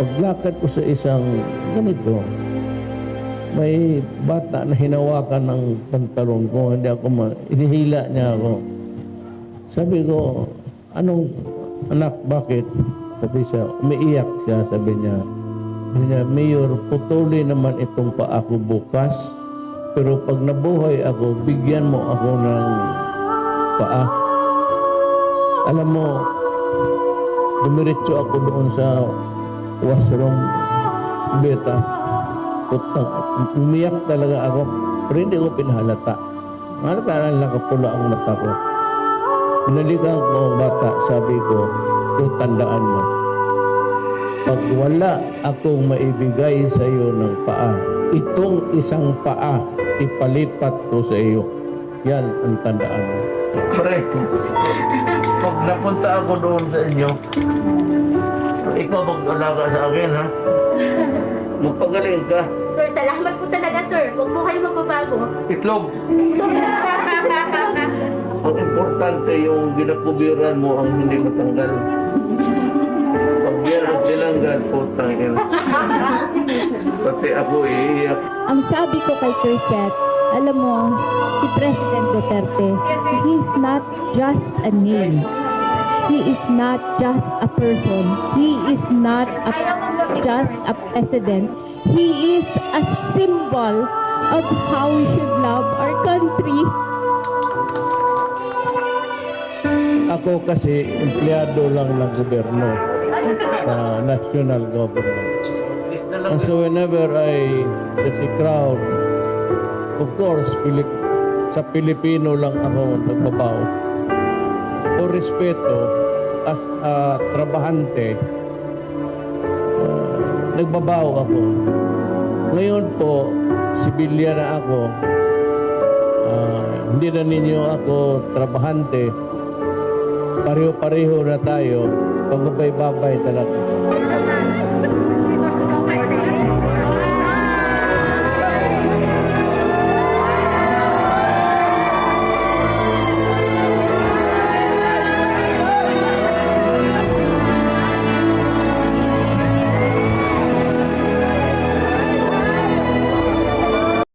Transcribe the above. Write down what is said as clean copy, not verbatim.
Paglakad ko sa isang ganito, may bata na hinawakan ng pantalon ko, hindi ako inihila niya ako. Sabi ko, anong anak, bakit? Sabi siya, umiiyak siya, sabi niya, Mayor, putuli naman itong paa ko bukas, pero pag nabuhay ako, bigyan mo ako ng paa. Alam mo, dumiretso ako doon sa washroom, beta. Umiyak talaga ako, pero hindi ko pinahalata. Halata lang nakapula ang mata ko. Pinalikan ko ang bata, sabi ko, tandaan mo, pag wala akong maibigay sa iyo ng paa, itong isang paa, ipalipat ko sa iyo. Yan ang tandaan mo. Pre, pag napunta ako doon sa inyo, ikaw mag-alaga sa akin, ha? Magpagaling ka. Sir, salamat po talaga, sir. Huwag po kayo magbabago. Itlog. Ang importante yung ginakubiran mo ang hindi matanggal. Pag yan ang tinanggal, putang ina. Pati ako iiyak. Ang sabi ko kay Sir, alam mo, si President Duterte, he is not just a name. He is not just a person. He is not just a president. He is a symbol of how we should love our country. Ako kasi empleyado lang ng gobyerno, sa national government. And so whenever I get a crowd, of course, sa Pilipino lang ako nagbabaw. O respeto, as a trabahante, nagbabaw ako. Ngayon po, sibilya na ako. Hindi na ninyo ako trabahante. Pareho-pareho na tayo. Pagbabay-babay talaga.